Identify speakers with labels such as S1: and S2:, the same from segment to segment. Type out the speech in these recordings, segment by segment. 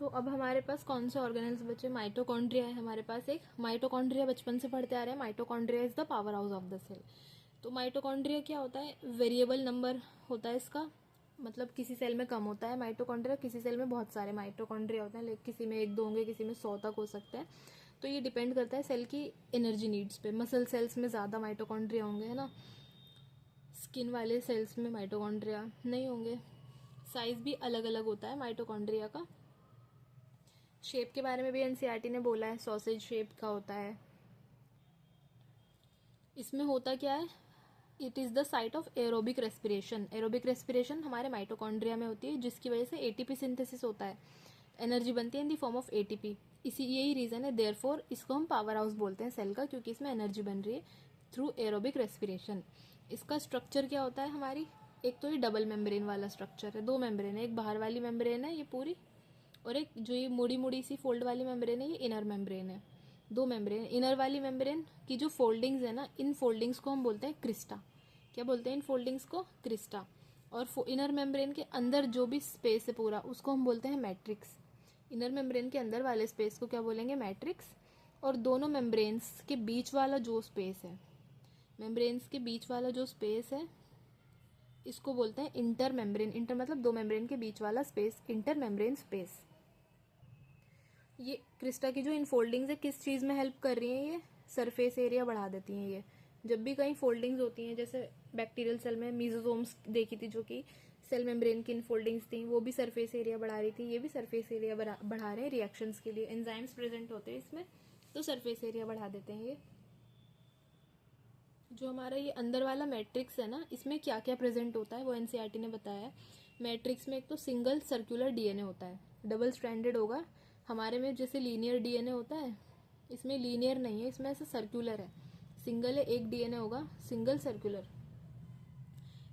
S1: तो अब हमारे पास कौन से ऑर्गेनेल्स बचे? माइटोकॉन्ड्रिया है हमारे पास। एक माइटोकॉन्ड्रिया बचपन से पढ़ते आ रहे हैं, mitochondria is the power house of the cell. तो माइटोकॉन्ड्रिया क्या होता है? वेरिएबल नंबर होता है इसका, मतलब किसी सेल में कम होता है माइटोकॉन्ड्रिया, किसी सेल में बहुत सारे माइटोकॉन्ड्रिया होते हैं, लेकिन किसी में 1-2 होंगे, किसी में 100 तक हो सकते हैं। तो ये डिपेंड करता है सेल की एनर्जी नीड्स पे। मसल सेल्स में ज़्यादा माइटोकॉन्ड्रिया होंगे, है ना, स्किन वाले सेल्स में माइटोकॉन्ड्रिया नहीं होंगे। साइज भी अलग अलग होता है माइटोकॉन्ड्रिया का। शेप के बारे में भी एनसीईआरटी ने बोला है, सॉसेज शेप का होता है। इसमें होता क्या है? It is the site of aerobic respiration. Aerobic respiration हमारे माइटोकॉन्ड्रिया में होती है, जिसकी वजह से एटीपी सिंथेसिस होता है, एनर्जी बनती है इन दी फॉर्म ऑफ एटीपी। इसी यही रीज़न है, देयरफॉर इसको हम पावर हाउस बोलते हैं सेल का, क्योंकि इसमें एनर्जी बन रही है थ्रू एरोबिक रेस्पिरेशन। इसका स्ट्रक्चर क्या होता है हमारी? एक तो ये डबल मेम्ब्रेन वाला स्ट्रक्चर है, 2 मेम्ब्रेन है, एक बाहर वाली मेम्ब्रेन है ये पूरी, और एक जो ये मुड़ी मुड़ी सी फोल्ड वाली मेम्ब्रेन है ये इनर मेम्ब्रेन है। 2 मेम्ब्रेन। इनर वाली मेम्ब्रेन की जो फोल्डिंग्स है ना, इन फोल्डिंग्स को हम बोलते हैं क्रिस्टा। क्या बोलते हैं इन फोल्डिंग्स को? क्रिस्टा। और इनर मेम्ब्रेन के अंदर जो भी स्पेस है पूरा, उसको हम बोलते हैं मैट्रिक्स। इनर मेम्ब्रेन के अंदर वाले स्पेस को क्या बोलेंगे? मैट्रिक्स। और दोनों मेम्ब्रेन्स के बीच वाला जो स्पेस है, मेम्ब्रेन्स के बीच वाला जो स्पेस है, इसको बोलते हैं इंटर मेम्ब्रेन। इंटर मतलब 2 मेम्ब्रेन के बीच वाला स्पेस, इंटर मेम्ब्रेन स्पेस। ये क्रिस्टा की जो इनफोल्डिंग्स है किस चीज़ में हेल्प कर रही हैं? ये सरफेस एरिया बढ़ा देती हैं। ये जब भी कहीं फोल्डिंग्स होती हैं, जैसे बैक्टीरियल सेल में मीजोसोम्स देखी थी जो कि सेल मेम्ब्रेन की इनफोल्डिंग्स थी, वो भी सरफेस एरिया बढ़ा रही थी। ये भी सरफेस एरिया बढ़ा रहे हैं रिएक्शंस के लिए। एंजाइम्स प्रेजेंट होते हैं इसमें, तो सरफेस एरिया बढ़ा देते हैं ये। जो हमारा ये अंदर वाला मैट्रिक्स है ना, इसमें क्या क्या प्रेजेंट होता है वो एनसीईआरटी ने बताया है। मैट्रिक्स में एक तो सिंगल सर्कुलर डीएनए होता है, डबल स्ट्रैंडेड होगा। हमारे में जैसे लीनियर डीएनए होता है, इसमें लीनियर नहीं है, इसमें ऐसा सर्कुलर है। सिंगल है, एक डीएनए होगा, single circular.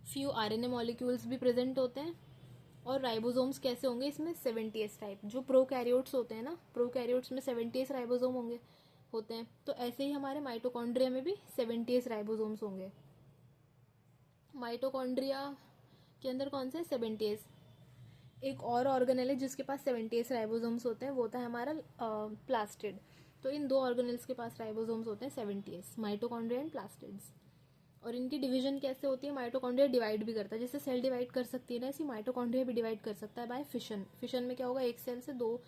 S1: Few RNA molecules भी प्रेजेंट होते हैं। और राइबोसोम्स कैसे होंगे इसमें? 70S type. जो प्रोकैरियोट्स होते हैं ना, प्रोकैरियोट्स में 70S राइबोसोम होते हैं, तो ऐसे ही हमारे माइटोकॉन्ड्रिया में भी 70S राइबोसोम्स होंगे। माइटोकॉन्ड्रिया के अंदर कौन से? 70S। एक और ऑर्गेनेल है जिसके पास 70S राइबोसोम्स होते हैं, वो होता है हमारा प्लास्टिड। तो इन 2 ऑर्गेनेल्स के पास राइबोसोम्स होते हैं 70S, माइटोकॉन्ड्रिया एंड प्लास्टिड्स। और इनकी डिवीजन कैसे होती है? माइटोकॉन्ड्रिया डिवाइड भी करता है, जैसे सेल डिवाइड कर सकती है ना, ऐसी माइटोकॉन्ड्रिया भी डिवाइड कर सकता है बाय फिशन। फिशन में क्या होगा? एक सेल से 2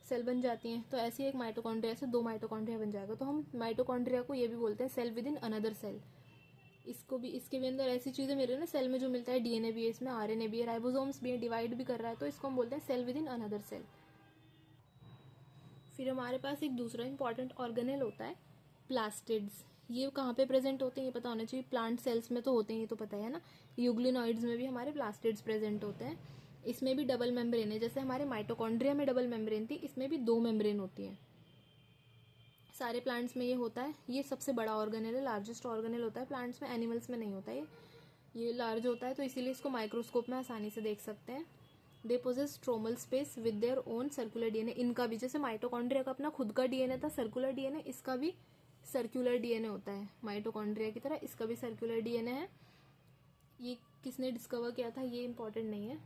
S1: सेल बन जाती हैं, तो ऐसे ही एक माइटोकॉन्ड्रिया से 2 माइटोकॉन्ड्रिया बन जाएगा। तो हम माइटोकॉन्ड्रिया को ये भी बोलते हैं cell within another cell. इसको भी, इसके भी अंदर ऐसी चीजें मिल रही है ना, सेल में जो मिलता है, डीएनए भी है इसमें, आरएनए भी है, राइबोसोम्स भी है, डिवाइड भी कर रहा है, तो इसको हम बोलते हैं cell within another cell. फिर हमारे पास एक दूसरा इंपॉर्टेंट ऑर्गेनेल होता है प्लास्टिड्स। ये कहाँ पे प्रेजेंट होते हैं ये पता होना चाहिए। प्लांट सेल्स में तो होते हैं, ये तो पता है ना। यूग्लिनॉइड्स में भी हमारे प्लास्टिड्स प्रेजेंट होते हैं। इसमें भी डबल मेम्ब्रेन है, जैसे हमारे माइटोकॉन्ड्रिया में डबल मेम्ब्रेन थी, इसमें भी 2 मेम्ब्रेन होती है। सारे प्लांट्स में ये होता है। ये सबसे बड़ा ऑर्गेनेल है, लार्जेस्ट ऑर्गेनेल होता है प्लांट्स में, एनिमल्स में नहीं होता ये लार्ज होता है, तो इसीलिए इसको माइक्रोस्कोप में आसानी से देख सकते हैं। They possess stromal space with their own circular DNA. इनका भी, जैसे माइटोकॉन्ड्रिया का अपना खुद का डीएनए था सर्कुलर डीएनए, इसका भी सर्कुलर डीएनए होता है माइटोकॉन्ड्रिया की तरह, इसका भी सर्कुलर डीएनए है। ये किसने डिस्कवर किया था ये इंपॉर्टेंट नहीं है।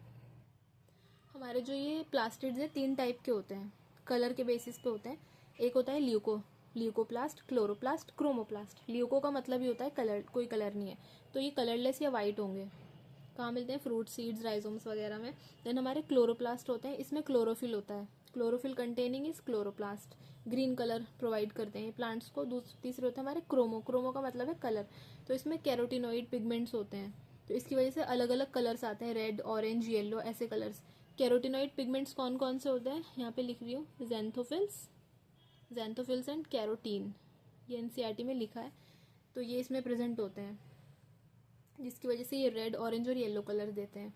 S1: हमारे जो ये प्लास्टिड्स है 3 टाइप के होते हैं, कलर के बेसिस पे होते हैं। एक होता है ल्यूकोप्लास्ट, क्लोरोप्लास्ट, क्रोमोप्लास्ट। ल्यूको का मतलब ही होता है कलर, कोई कलर नहीं है, तो ये कलरलेस या वाइट होंगे। कहाँ मिलते हैं? फ्रूट, सीड्स, राइजोम्स वगैरह में। देन हमारे क्लोरोप्लास्ट होते हैं, इसमें क्लोरोफिल होता है, chlorophyll containing is chloroplast, green colour provide करते हैं प्लांट्स को। तीसरे होते हैं हमारे क्रोमो का मतलब है कलर, तो इसमें कैरोटिनोइड पिगमेंट्स होते हैं, तो इसकी वजह से अलग अलग कलर्स आते हैं, रेड, ऑरेंज, येलो, ऐसे कलर्स। कैरोटिनोइड पिगमेंट्स कौन कौन से होते हैं यहाँ पे लिख रही हूँ, जैंथोफिल्स एंड कैरोटीन, ये एनसीईआरटी में लिखा है। तो ये इसमें प्रेजेंट होते हैं, जिसकी वजह से ये रेड, ऑरेंज और येलो कलर देते हैं।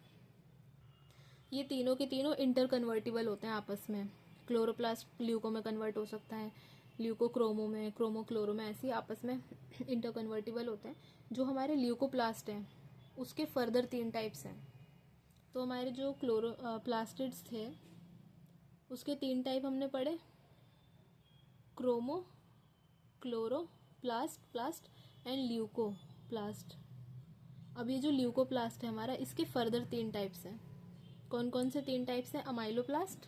S1: ये तीनों के तीनों इंटर कन्वर्टिबल होते हैं आपस में। क्लोरोप्लास्ट ल्यूको में कन्वर्ट हो सकता है, ल्यूको क्रोमो में, क्रोमो क्लोरो में, ऐसे ही आपस में इंटर कन्वर्टिबल होते हैं। जो हमारे ल्यूकोप्लास्ट हैं उसके फर्दर 3 टाइप्स हैं। तो हमारे जो प्लास्टिड्स थे उसके 3 टाइप हमने पढ़े, क्रोमो, प्लास्ट एंड ल्यूकोप्लास्ट। अब ये जो ल्यूकोप्लास्ट है हमारा, इसके फर्दर 3 टाइप्स हैं। कौन कौन से 3 टाइप्स हैं? Amyloplast,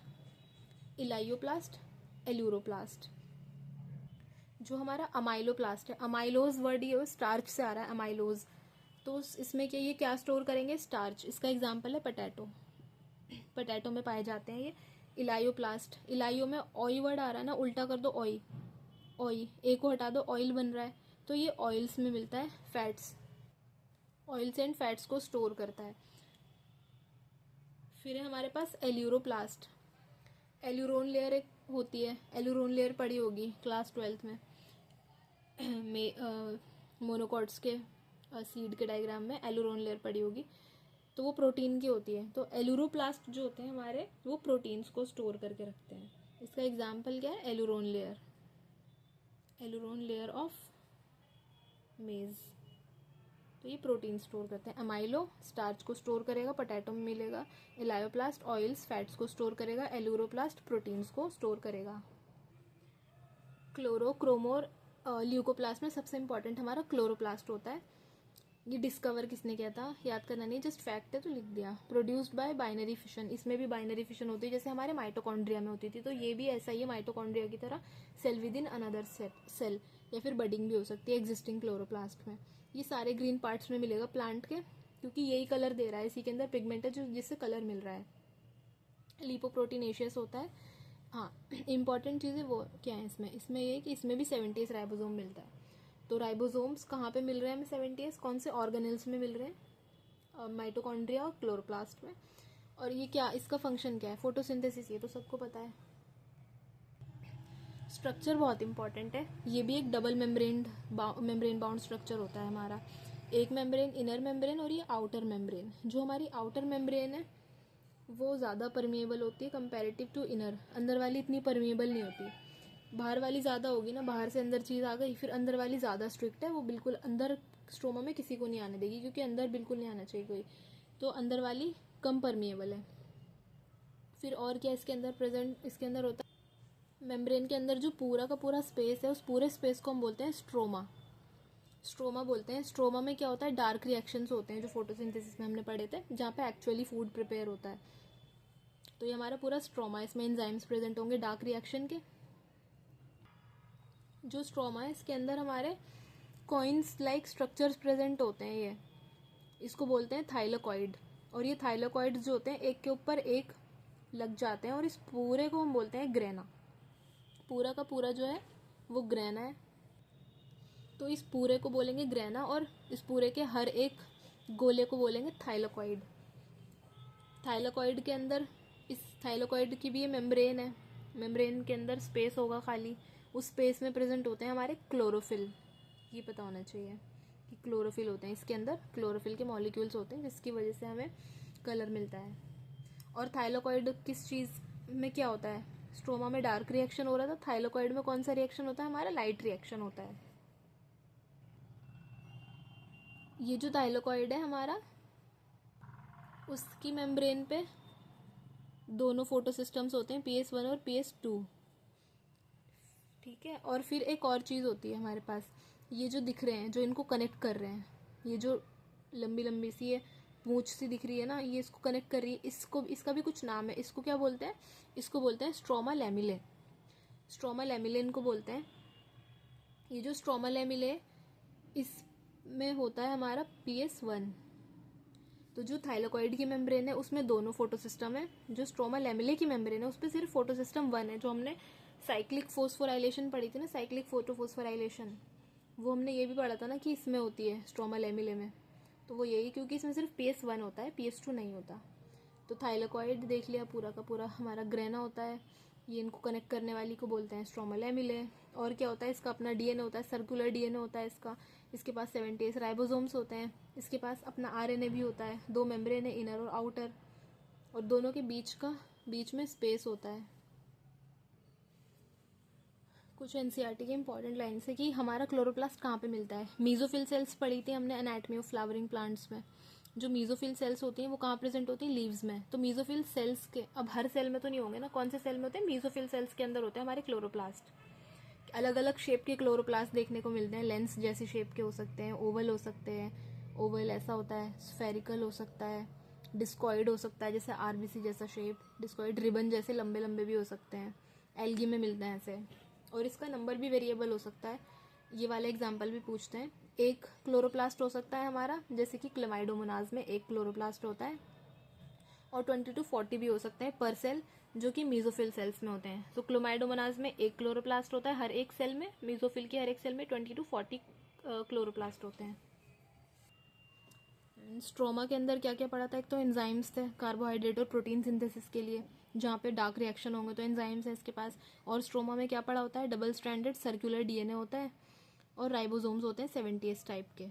S1: elaioplast, aleuroplast. जो हमारा अमाइलोप्लास्ट है, अमाइलोज वर्ड ये स्टार्च से आ रहा है, अमाइलोज। तो इसमें क्या, ये क्या स्टोर करेंगे, स्टार्च। इसका एग्जांपल है पोटैटो, पोटैटो में पाए जाते हैं ये। इलायोप्लास्ट, इलायो में ऑई वर्ड आ रहा है ना, उल्टा कर दो ऑई, ऑई ए को हटा दो, ऑयल बन रहा है। तो ये ऑयल्स में मिलता है, फैट्स, ऑयल्स एंड फैट्स को स्टोर करता है। फिर है हमारे पास एल्यूरोप्लास्ट। एल्यूरोन लेयर एक होती है, एल्यूरोन लेयर पढ़ी होगी क्लास 12th में, मोनोकॉट्स के सीड के डायग्राम में एल्यूरोन लेयर पड़ी होगी। तो वो प्रोटीन की होती है। तो एल्यूरोप्लास्ट जो होते हैं हमारे, वो प्रोटीन्स को स्टोर करके रखते हैं। इसका एग्जाम्पल क्या है, aleurone layer, aleurone layer of मेज। तो ये प्रोटीन स्टोर करते हैं। अमाइलो स्टार्च को स्टोर करेगा, पोटैटो में मिलेगा। इलायोप्लास्ट ऑयल्स फैट्स को स्टोर करेगा। एल्यूरोप्लास्ट प्रोटीन्स को स्टोर करेगा। क्लोरोक्रोमोर ल्यूकोप्लास्ट में सबसे इंपॉर्टेंट हमारा क्लोरोप्लास्ट होता है। ये डिस्कवर किसने किया था, याद करना नहीं, जस्ट फैक्ट है तो लिख दिया। प्रोड्यूस्ड बाय बाइनरी फिशन, इसमें भी बाइनरी फिशन होती है जैसे हमारे माइटोकॉन्ड्रिया में होती थी। तो ये भी ऐसा ही है माइटोकॉन्ड्रिया की तरह, cell within another cell, या फिर बडिंग भी हो सकती है एग्जिस्टिंग क्लोरोप्लास्ट में। ये सारे ग्रीन पार्ट्स में मिलेगा प्लांट के, क्योंकि यही कलर दे रहा है, इसी के अंदर पिगमेंट है जो जिससे कलर मिल रहा है। लिपोप्रोटीनेशियस होता है। हाँ, इंपॉर्टेंट चीज़ें वो क्या है इसमें, इसमें ये कि इसमें भी 70s राइबोसोम मिलता है। तो राइबोसोम्स कहाँ पे मिल रहे हैं हमें 70s, कौन से ऑर्गेनेल्स में मिल रहे हैं, माइटोकॉन्ड्रिया और क्लोरोप्लास्ट में। और ये क्या, इसका फंक्शन क्या है, फोटोसिंथेसिस, ये तो सबको पता है। स्ट्रक्चर बहुत इंपॉर्टेंट है, ये भी एक डबल मेम्ब्रेन बाउंड स्ट्रक्चर होता है हमारा। एक मेम्ब्रेन इनर मेम्ब्रेन और ये आउटर मेम्ब्रेन। जो हमारी आउटर मेम्ब्रेन है वो ज़्यादा परमिएबल होती है कंपैरेटिव टू इनर, अंदर वाली इतनी परमिएबल नहीं होती। बाहर वाली ज़्यादा होगी ना, बाहर से अंदर चीज़ आ गई, फिर अंदर वाली ज़्यादा स्ट्रिक्ट है, वो बिल्कुल अंदर स्ट्रोमा में किसी को नहीं आने देगी, क्योंकि अंदर बिल्कुल नहीं आना चाहिए कोई। तो अंदर वाली कम परमिएबल है। फिर और क्या इसके अंदर प्रेजेंट, इसके अंदर होता है मेम्ब्रेन के अंदर जो पूरा का पूरा स्पेस है, उस पूरे स्पेस को हम बोलते हैं स्ट्रोमा, स्ट्रोमा बोलते हैं। स्ट्रोमा में क्या होता है, डार्क रिएक्शंस होते हैं जो फोटोसिंथेसिस में हमने पढ़े थे, जहाँ पे एक्चुअली फूड प्रिपेयर होता है। तो ये हमारा पूरा स्ट्रोमा, इसमें एंजाइम्स प्रेजेंट होंगे डार्क रिएक्शन के। जो स्ट्रोमा है इसके अंदर हमारे कॉइन्स लाइक स्ट्रक्चर्स प्रेजेंट होते हैं, ये इसको बोलते हैं थाइलोकॉइड। और ये थाइलोकॉइड्स जो होते हैं एक के ऊपर एक लग जाते हैं, और इस पूरे को हम बोलते हैं ग्रेना। पूरा का पूरा जो है वो ग्रेना है। तो इस पूरे को बोलेंगे ग्रेना, और इस पूरे के हर एक गोले को बोलेंगे थाइलोकॉइड। थाइलोकॉइड के अंदर, इस थाइलोकॉइड की भी ये मेम्ब्रेन है, मेम्ब्रेन के अंदर स्पेस होगा खाली, उस स्पेस में प्रेजेंट होते हैं हमारे क्लोरोफिल। ये पता होना चाहिए कि क्लोरोफिल होते हैं इसके अंदर, क्लोरोफिल के मॉलिक्यूल्स होते हैं जिसकी वजह से हमें कलर मिलता है। और थाइलोकॉइड किस चीज़ में क्या होता है, स्ट्रोमा में डार्क रिएक्शन हो रहा था, थाइलोकॉइड में कौन सा रिएक्शन होता है हमारा, लाइट रिएक्शन होता है। ये जो थाइलोकॉइड है हमारा, उसकी मेम्ब्रेन पे दोनों फोटो सिस्टम्स होते हैं, PS1 और PS2, ठीक है। और फिर एक और चीज़ होती है हमारे पास, ये जो दिख रहे हैं, जो इनको कनेक्ट कर रहे हैं, ये जो लंबी लंबी सी है पूंछ सी दिख रही है ना, ये इसको कनेक्ट कर रही है, इसको, इसका भी कुछ नाम है, इसको क्या बोलते हैं, इसको बोलते हैं स्ट्रोमा लैमिले, स्ट्रोमा लैमिले इनको बोलते हैं। ये जो स्ट्रोमा लैमिले, इसमें होता है हमारा PS1। तो जो थाइलोकॉइड की मेम्ब्रेन है उसमें दोनों फोटो सिस्टम है, जो स्ट्रोमा लैमिले की मेम्ब्रेन है उस पर सिर्फ फोटो सिस्टम 1 है। जो हमने साइक्लिक फोस्फोराइलेशन पढ़ी थी ना, साइक्लिक फोटोफोस्फोराइलेशन, वो हमने ये भी पढ़ा था ना कि इसमें होती है स्ट्रोमा लैमिले में। तो वो यही, क्योंकि इसमें सिर्फ PS1 होता है, PS2 नहीं होता। तो थाइलोकॉइड देख लिया पूरा का पूरा हमारा ग्रेना होता है, ये इनको कनेक्ट करने वाली को बोलते हैं स्ट्रोमा लैमिले। और क्या होता है, इसका अपना DNA होता है, सर्कुलर DNA होता है इसका। इसके पास 70 राइबोसोम्स होते हैं, इसके पास अपना RNA भी होता है, दो मेम्ब्रेन है, इनर और आउटर, और दोनों के बीच में स्पेस होता है। कुछ NCERT के इंपॉर्टेंट लाइन्स है कि हमारा क्लोरोप्लास्ट कहाँ पे मिलता है। मीजोफिल सेल्स पढ़ी थी हमने एनाटॉमी ऑफ फ्लावरिंग प्लांट्स में। जो मीजोफिल सेल्स होती हैं वो कहाँ प्रेजेंट होती हैं, लीव्स में। तो मीजोफिल सेल्स के, अब हर सेल में तो नहीं होंगे ना, कौन से सेल में होते हैं, मीजोफिल सेल्स के अंदर होते हैं हमारे क्लोरोप्लास्ट। अलग अलग शेप के क्लोरोप्लास्ट देखने को मिलते हैं, लेंस जैसी शेप के हो सकते हैं, ओवल हो सकते हैं, ओवल ऐसा होता है, स्फेरिकल हो सकता है, डिस्कॉइड हो सकता है जैसे आरबीसी जैसा शेप, डिस्कॉइड रिबन जैसे लंबे लंबे भी हो सकते हैं, एल्गी में मिलते हैं ऐसे। और इसका नंबर भी वेरिएबल हो सकता है, ये वाले एग्जाम्पल भी पूछते हैं। एक क्लोरोप्लास्ट हो सकता है हमारा, जैसे कि क्लेमाइडोमोनाज में एक क्लोरोप्लास्ट होता है, और 20 to 40 भी हो सकते हैं पर सेल, जो कि मीजोफिल सेल्स में होते हैं। तो क्लोमाइडोमोनाज में एक क्लोरोप्लास्ट होता है हर एक सेल में, मीजोफिल के हर एक सेल में 20 to 40 क्लोरोप्लास्ट होते हैं। स्ट्रोमा के अंदर क्या क्या पड़ा था, एक तो एंजाइम्स थे कार्बोहाइड्रेट और प्रोटीन सिंथेसिस के लिए, जहाँ पे डार्क रिएक्शन होंगे तो एंजाइम्स है इसके पास। और स्ट्रोमा में क्या पड़ा होता है, डबल स्ट्रैंडेड सर्कुलर डीएनए होता है, और राइबोसोम्स होते हैं 70S टाइप के।